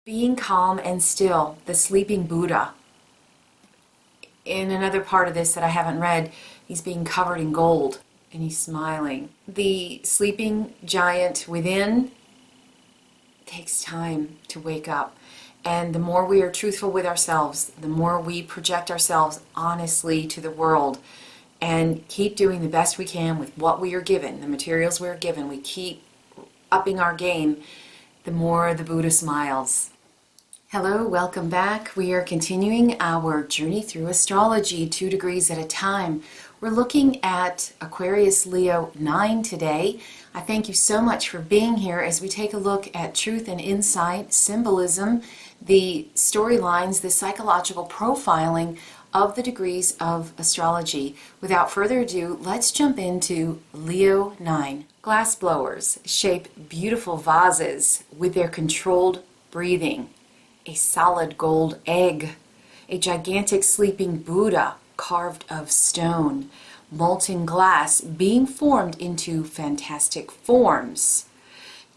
Being calm and still, the sleeping Buddha. In another part of this that I haven't read, he's being covered in gold and he's smiling. The sleeping giant within takes time to wake up. And the more we are truthful with ourselves, the more we project ourselves honestly to the world and keep doing the best we can with what we are given, the materials we are given, we keep upping our game, the more the Buddha smiles. Hello, welcome back. We are continuing our journey through astrology 2 degrees at a time. We're looking at Aquarius Leo 9 today. I thank you so much for being here as we take a look at truth and insight, symbolism, the storylines, the psychological profiling of the degrees of astrology. Without further ado, let's jump into Leo 9. Glass blowers shape beautiful vases with their controlled breathing. A solid gold egg, a gigantic sleeping Buddha carved of stone, molten glass being formed into fantastic forms.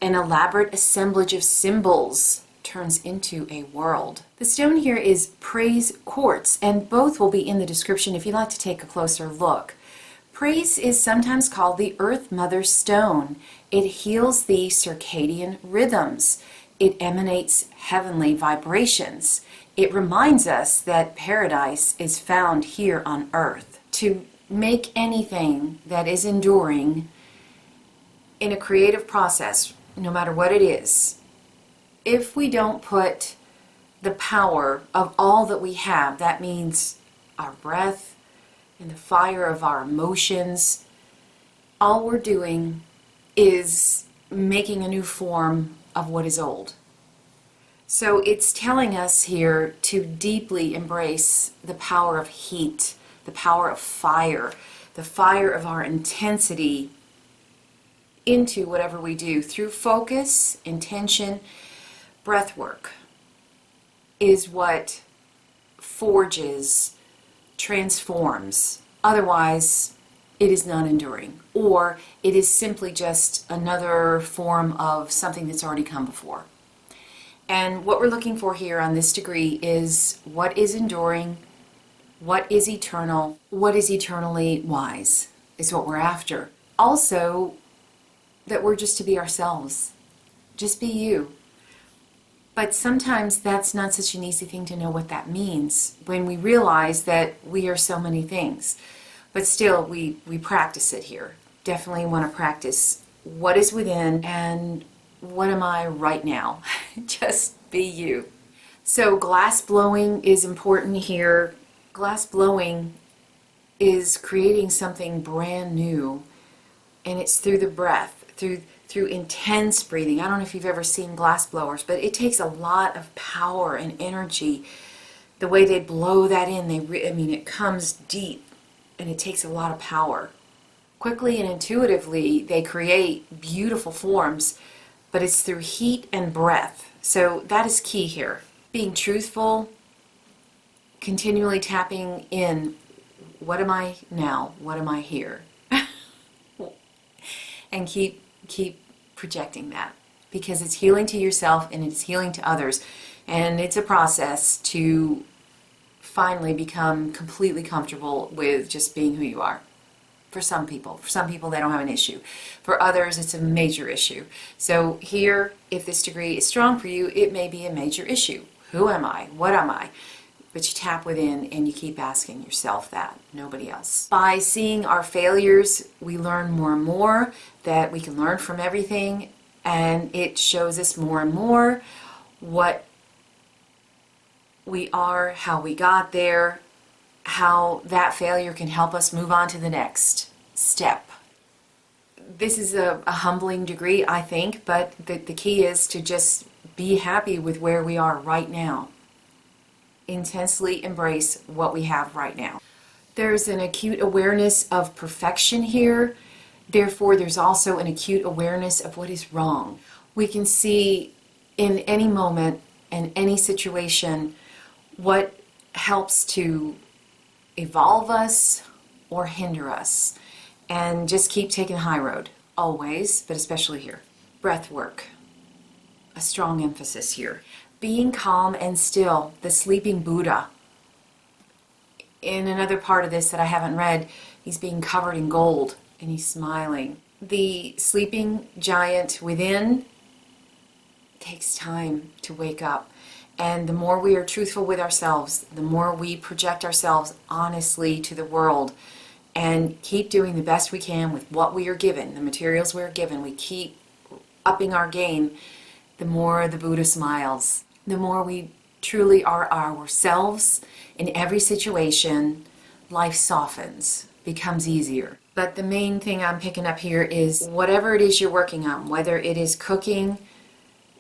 An elaborate assemblage of symbols turns into a world. The stone here is Prase Quartz, and both will be in the description if you'd like to take a closer look. Prase is sometimes called the Earth Mother Stone. It heals the circadian rhythms. It emanates heavenly vibrations. It reminds us that paradise is found here on earth. To make anything that is enduring in a creative process, no matter what it is, if we don't put the power of all that we have, that means our breath and the fire of our emotions, all we're doing is making a new form of what is old. So it's telling us here to deeply embrace the power of heat, the power of fire, the fire of our intensity into whatever we do through focus, intention, breath work is what forges, transforms. Otherwise, it is non-enduring, or it is simply just another form of something that's already come before. And what we're looking for here on this degree is what is enduring, what is eternal, what is eternally wise is what we're after. Also, that we're just to be ourselves. Just be you. But sometimes that's not such an easy thing to know what that means when we realize that we are so many things. But still, we practice it here. Definitely want to practice what is within and what am I right now. Just be you. So glass blowing is important here. Glass blowing is creating something brand new, and it's through the breath, through intense breathing. I don't know if you've ever seen glass blowers, but it takes a lot of power and energy. The way they blow that in, it comes deep. And it takes a lot of power. Quickly and intuitively, they create beautiful forms, but it's through heat and breath. So that is key here. Being truthful, continually tapping in, what am I now? What am I here? And keep projecting that, because it's healing to yourself and it's healing to others. And it's a process to finally become completely comfortable with just being who you are. For some people they don't have an issue. For others it's a major issue. So here, if this degree is strong for you, it may be a major issue. Who am I? What am I? But you tap within and you keep asking yourself that, nobody else. By seeing our failures, we learn more and more that we can learn from everything, and it shows us more and more what we are, how we got there, how that failure can help us move on to the next step. This is a humbling degree, I think, but the key is to just be happy with where we are right now. Intensely embrace what we have right now. There's an acute awareness of perfection here. Therefore, there's also an acute awareness of what is wrong. We can see in any moment and any situation what helps to evolve us or hinder us, and just keep taking the high road, always, but especially here. Breath work, a strong emphasis here. being calm and still, the sleeping Buddha. In another part of this that I haven't read, he's being covered in gold and he's smiling. The sleeping giant within takes time to wake up. And the more we are truthful with ourselves, the more we project ourselves honestly to the world and keep doing the best we can with what we are given, the materials we are given, we keep upping our game, the more the Buddha smiles. The more we truly are ourselves in every situation, life softens, becomes easier. But the main thing I'm picking up here is whatever it is you're working on, whether it is cooking,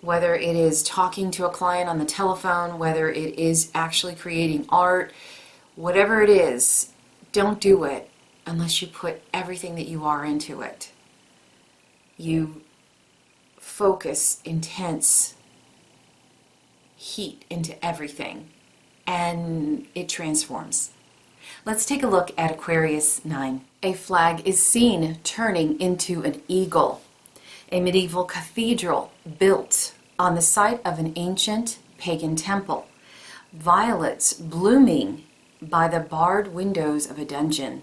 whether it is talking to a client on the telephone, whether it is actually creating art, whatever it is, don't do it unless you put everything that you are into it. You focus intense heat into everything and it transforms. Let's take a look at Aquarius 9. A flag is seen turning into an eagle. A medieval cathedral built on the site of an ancient pagan temple. Violets blooming by the barred windows of a dungeon.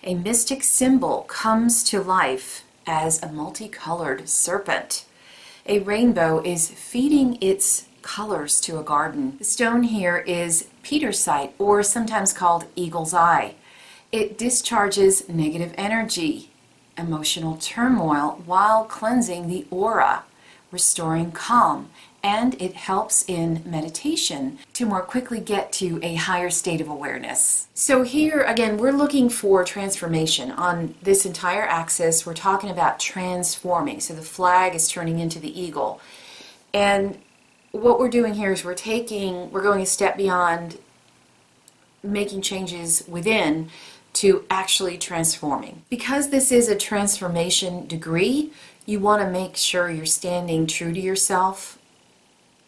A mystic symbol comes to life as a multicolored serpent. A rainbow is feeding its colors to a garden. The stone here is Pietersite, or sometimes called eagle's eye. It discharges negative energy, emotional turmoil, while cleansing the aura, restoring calm, and it helps in meditation to more quickly get to a higher state of awareness. So here again, we're looking for transformation. On this entire axis, we're talking about transforming. So the flag is turning into the eagle. And what we're doing here is we're going a step beyond making changes within to actually transforming. Because this is a transformation degree, you want to make sure you're standing true to yourself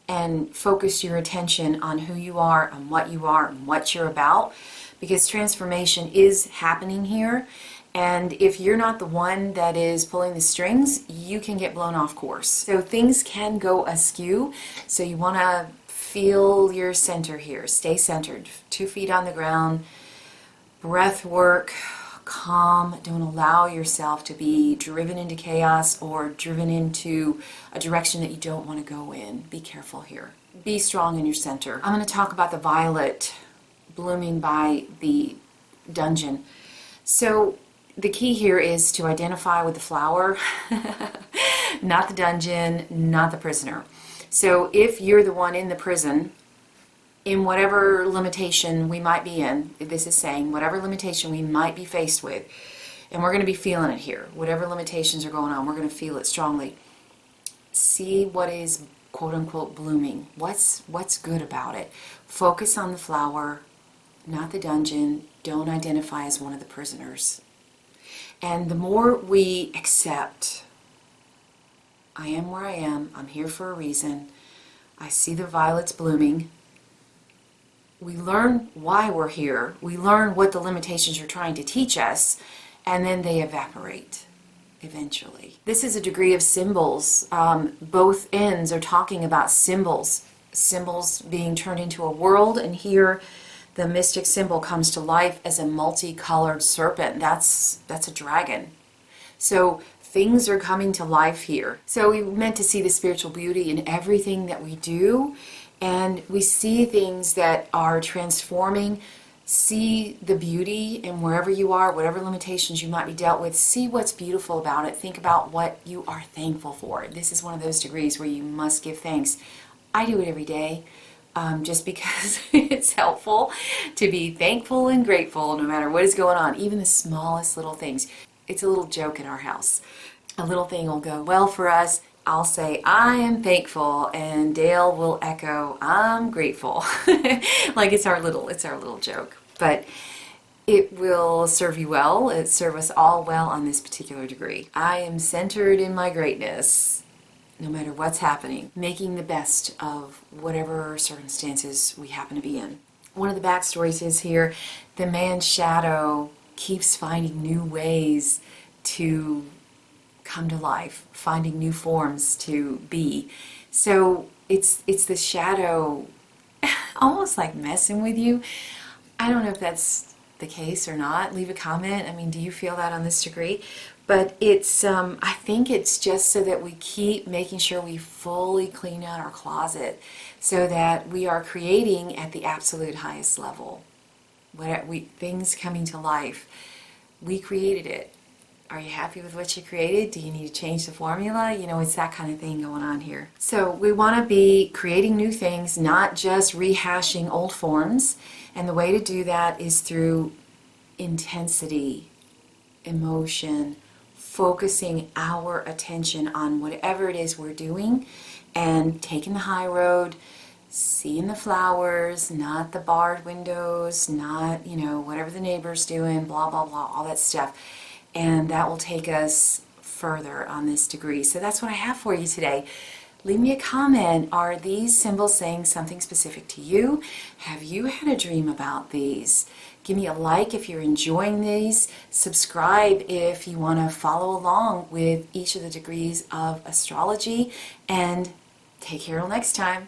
and focus your attention on who you are and what you're about, because transformation is happening here. And if you're not the one that is pulling the strings, you can get blown off course. So things can go askew. So you want to feel your center here. Stay centered. 2 feet on the ground. Breath work. Calm. Don't allow yourself to be driven into chaos or driven into a direction that you don't want to go in. Be careful here. Be strong in your center. I'm going to talk about the violet blooming by the dungeon. So the key here is to identify with the flower, not the dungeon, not the prisoner. So if you're the one in the prison, in whatever limitation we might be in, this is saying whatever limitation we might be faced with, and we're going to be feeling it here, whatever limitations are going on, we're going to feel it strongly. See what is quote unquote blooming. What's good about it? Focus on the flower, not the dungeon. Don't identify as one of the prisoners. And the more we accept, I am where I am, I'm here for a reason, I see the violets blooming, we learn why we're here, we learn what the limitations are trying to teach us, and then they evaporate eventually. This is a degree of symbols. Both ends are talking about symbols being turned into a world, and here the mystic symbol comes to life as a multicolored serpent. That's a dragon. So things are coming to life here. So we meant to see the spiritual beauty in everything that we do, and we see things that are transforming. See the beauty in wherever you are, whatever limitations you might be dealt with. See what's beautiful about it. Think about what you are thankful for. This is one of those degrees where you must give thanks. I do it every day. Just because it's helpful to be thankful and grateful no matter what is going on, even the smallest little things. It's a little joke in our house. A little thing will go well for us. I'll say, I am thankful, and Dale will echo, I'm grateful. Like it's our little joke. But it will serve you well. It serve us all well on this particular degree. I am centered in my greatness, no matter what's happening, making the best of whatever circumstances we happen to be in. One of the backstories is here, the man's shadow keeps finding new ways to come to life, finding new forms to be. So it's the shadow almost like messing with you. I don't know if that's the case or not. Leave a comment. I mean, do you feel that on this degree? But it's, I think it's just so that we keep making sure we fully clean out our closet so that we are creating at the absolute highest level. Things coming to life, we created it. Are you happy with what you created? Do you need to change the formula? You know, it's that kind of thing going on here. So we want to be creating new things, not just rehashing old forms. And the way to do that is through intensity, emotion, focusing our attention on whatever it is we're doing and taking the high road, seeing the flowers, not the barred windows, not, you know, whatever the neighbor's doing, blah, blah, blah, all that stuff. And that will take us further on this degree. So that's what I have for you today. Leave me a comment. Are these symbols saying something specific to you? Have you had a dream about these? Give me a like if you're enjoying these. Subscribe if you want to follow along with each of the degrees of astrology. And take care till next time.